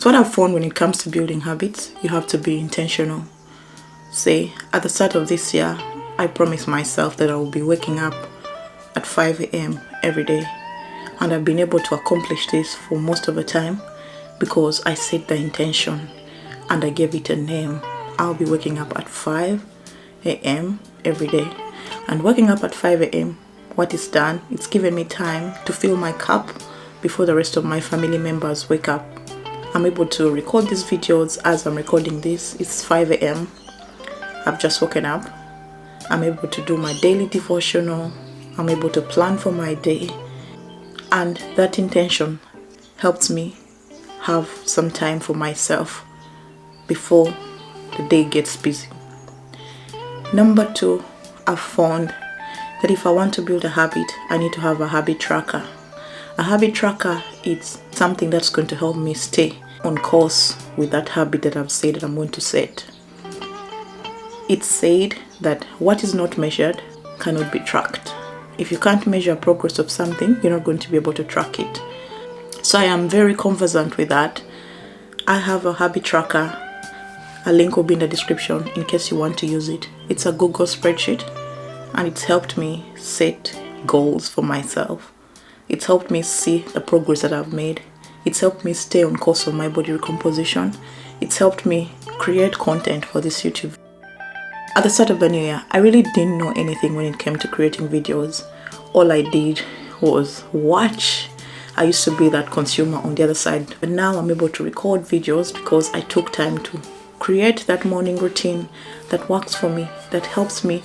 So what I've found when it comes to building habits, you have to be intentional. Say, at the start of this year, I promised myself that I will be waking up at 5 a.m. every day. And I've been able to accomplish this for most of the time because I set the intention and I gave it a name. I'll be waking up at 5 a.m. every day. And waking up at 5 a.m., what it's done, it's given me time to fill my cup before the rest of my family members wake up. I'm able to record these videos as I'm recording this. It's 5 a.m. I've just woken up. I'm able to do my daily devotional. I'm able to plan for my day. And that intention helps me have some time for myself before the day gets busy. Number 2, I've found that if I want to build a habit, I need to have a habit tracker. A habit tracker is something that's going to help me stay on course with that habit that I've said that I'm going to set. It's said that what is not measured cannot be tracked. If you can't measure progress of something, you're not going to be able to track it. So I am very conversant with that. I have a habit tracker. A link will be in the description in case you want to use it. It's a Google spreadsheet and it's helped me set goals for myself. It's helped me see the progress that I've made. It's helped me stay on course of my body recomposition. It's helped me create content for this YouTube. At the start of the new year, I really didn't know anything when it came to creating videos. All I did was watch. I used to be that consumer on the other side, but now I'm able to record videos because I took time to create that morning routine that works for me, that helps me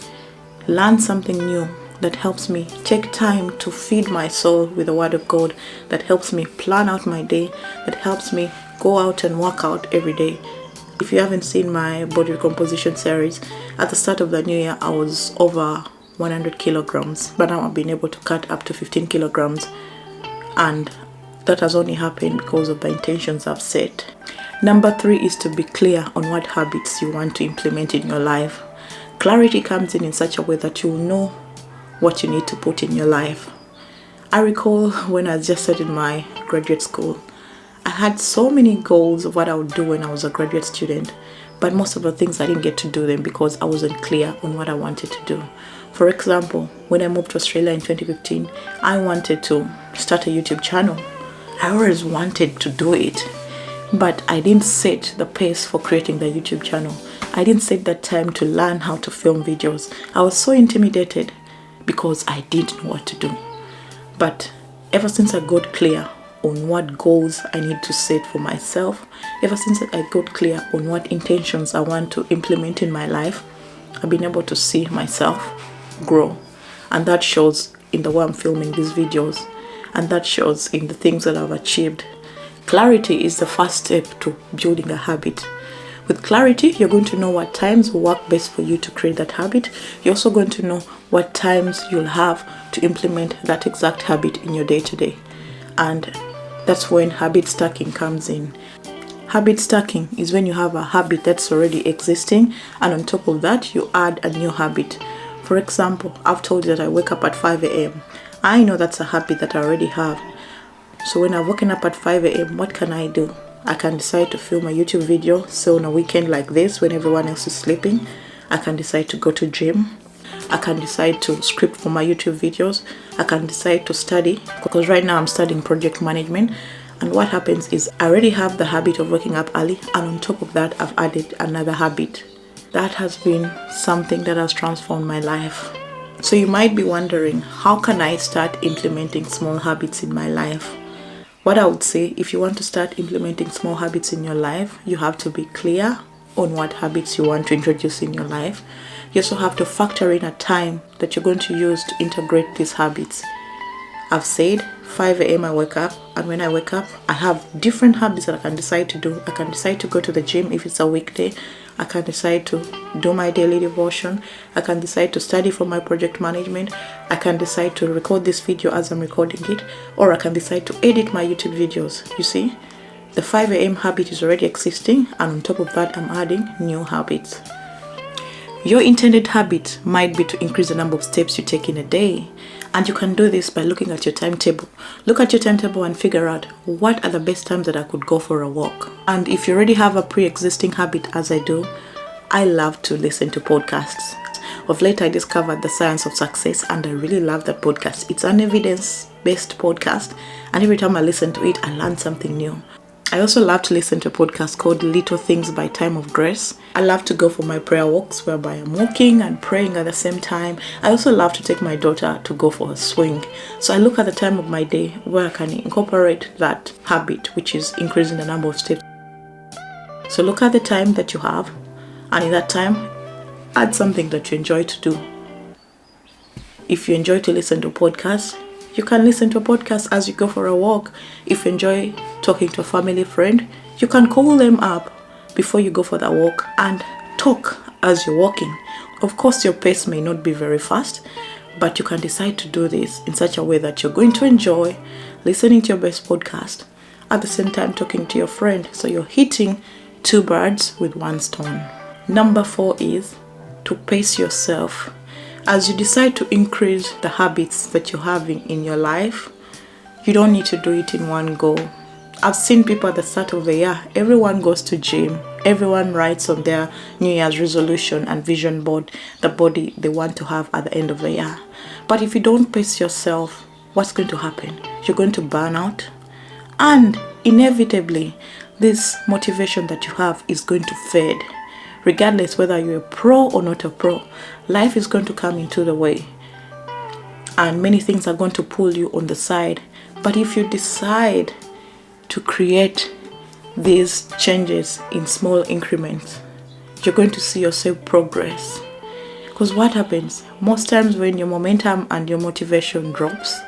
learn something new, that helps me take time to feed my soul with the Word of God, that helps me plan out my day, that helps me go out and work out every day. If you haven't seen my body recomposition series, at the start of the new year, I was over 100 kilograms, but now I've been able to cut up to 15 kilograms. And that has only happened because of the intentions I've set. Number 3 is to be clear on what habits you want to implement in your life. Clarity comes in such a way that you will know what you need to put in your life. I recall when I just started my graduate school, I had so many goals of what I would do when I was a graduate student, but most of the things I didn't get to do them because I wasn't clear on what I wanted to do. For example, when I moved to Australia in 2015, I wanted to start a YouTube channel. I always wanted to do it, but I didn't set the pace for creating the YouTube channel. I didn't set that time to learn how to film videos. I was so intimidated because I didn't know what to do. But ever since I got clear on what goals I need to set for myself, ever since I got clear on what intentions I want to implement in my life, I've been able to see myself grow. And that shows in the way I'm filming these videos, and that shows in the things that I've achieved. Clarity is the first step to building a habit. With clarity, you're going to know what times will work best for you to create that habit. You're also going to know what times you'll have to implement that exact habit in your day-to-day. And that's when habit stacking comes in. Habit stacking is when you have a habit that's already existing, and on top of that, you add a new habit. For example, I've told you that I wake up at 5 a.m. I know that's a habit that I already have. So when I've woken up at 5 a.m., what can I do? I can decide to film a YouTube video. So on a weekend like this, when everyone else is sleeping, I can decide to go to gym. I can decide to script for my YouTube videos. I can decide to study, because right now I'm studying project management. And what happens is I already have the habit of waking up early, and on top of that, I've added another habit. That has been something that has transformed my life. So you might be wondering, how can I start implementing small habits in my life? What I would say, if you want to start implementing small habits in your life, you have to be clear on what habits you want to introduce in your life. You also have to factor in a time that you're going to use to integrate these habits. I've said 5 a.m. I wake up, and when I wake up, I have different habits that I can decide to do. I can decide to go to the gym if it's a weekday. I can decide to do my daily devotion. I can decide to study for my project management. I can decide to record this video as I'm recording it, or I can decide to edit my YouTube videos. You see, the 5 a.m. habit is already existing, and on top of that, I'm adding new habits. Your intended habit might be to increase the number of steps you take in a day. And you can do this by looking at your timetable. Look at your timetable and figure out what are the best times that I could go for a walk. And if you already have a pre-existing habit, as I do, I love to listen to podcasts. Of late, I discovered The Science of Success, and I really love that podcast. It's an evidence-based podcast, and every time I listen to it, I learn something new. I also love to listen to a podcast called Little Things by Time of Grace. I love to go for my prayer walks, whereby I'm walking and praying at the same time. I also love to take my daughter to go for a swing. So I look at the time of my day where I can incorporate that habit, which is increasing the number of steps. So look at the time that you have, and in that time, add something that you enjoy to do. If you enjoy to listen to podcasts, you can listen to a podcast as you go for a walk. If you enjoy talking to a family friend, you can call them up before you go for that walk and talk as you're walking. Of course, your pace may not be very fast, but you can decide to do this in such a way that you're going to enjoy listening to your best podcast, at the same time talking to your friend. So you're hitting two birds with one stone. Number 4 is to pace yourself. As you decide to increase the habits that you're having in your life, you don't need to do it in one go. I've seen people at the start of the year, everyone goes to gym, everyone writes on their New Year's resolution and vision board the body they want to have at the end of the year. But if you don't pace yourself, what's going to happen? You're going to burn out, and inevitably, this motivation that you have is going to fade. Regardless whether you're a pro or not a pro, life is going to come into the way, and many things are going to pull you on the side. But if you decide to create these changes in small increments, you're going to see yourself progress. Because what happens most times when your momentum and your motivation drops,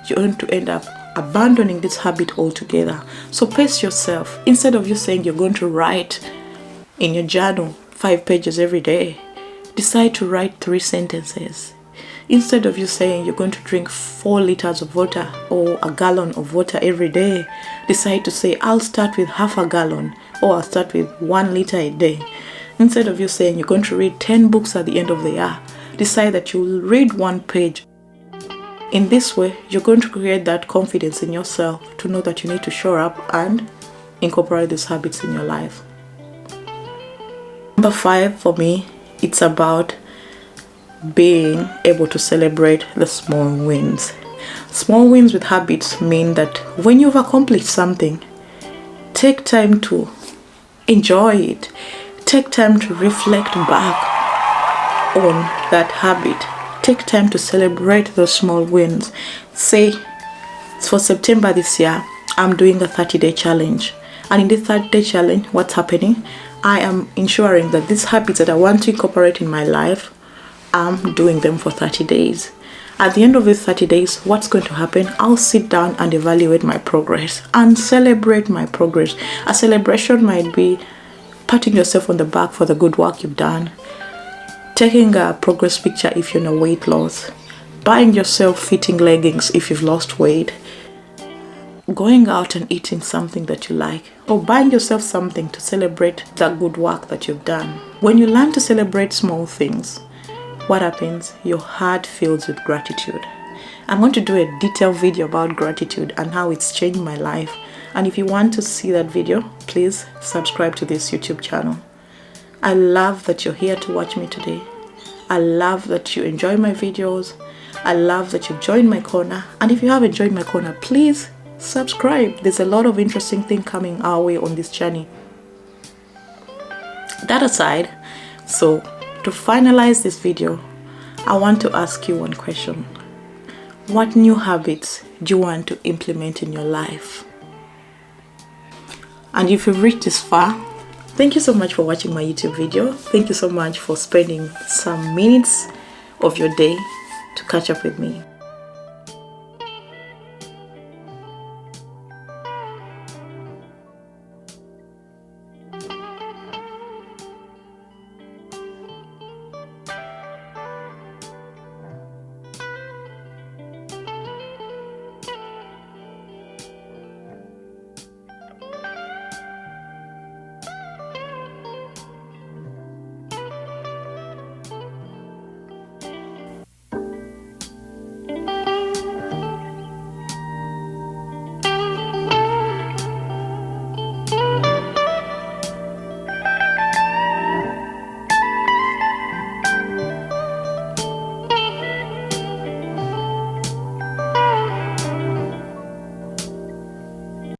you're going to end up abandoning this habit altogether. So pace yourself. Instead of you saying you're going to write in your journal 5 pages every day, decide to write 3 sentences. Instead of you saying you're going to drink 4 liters of water or a gallon of water every day, decide to say, I'll start with half a gallon, or I'll start with 1 liter a day. Instead of you saying you're going to read 10 books at the end of the year, decide that you will read 1 page. In this way, you're going to create that confidence in yourself to know that you need to show up and incorporate these habits in your life. Number 5 for me, it's about being able to celebrate the small wins. Small wins with habits mean that when you've accomplished something, take time to enjoy it. Take time to reflect back on that habit. Take time to celebrate those small wins. Say, for September this year, I'm doing a 30-day challenge. And in this 30-day challenge, what's happening? I am ensuring that these habits that I want to incorporate in my life, I'm doing them for 30 days. At the end of these 30 days, what's going to happen? I'll sit down and evaluate my progress and celebrate my progress. A celebration might be patting yourself on the back for the good work you've done, taking a progress picture if you're in a weight loss, buying yourself fitting leggings if you've lost weight, going out and eating something that you like, or buying yourself something to celebrate the good work that you've done. When you learn to celebrate small things, what happens? Your heart fills with gratitude. I'm going to do a detailed video about gratitude and how it's changed my life. And if you want to see that video, please subscribe to this YouTube channel. I love that you're here to watch me today. I love that you enjoy my videos. I love that you joined my corner. And if you haven't joined my corner, please subscribe. There's a lot of interesting things coming our way on this journey. That aside, so to finalize this video, I want to ask you one question. What new habits do you want to implement in your life? And if you've reached this far, thank you so much for watching my YouTube video. Thank you so much for spending some minutes of your day to catch up with me.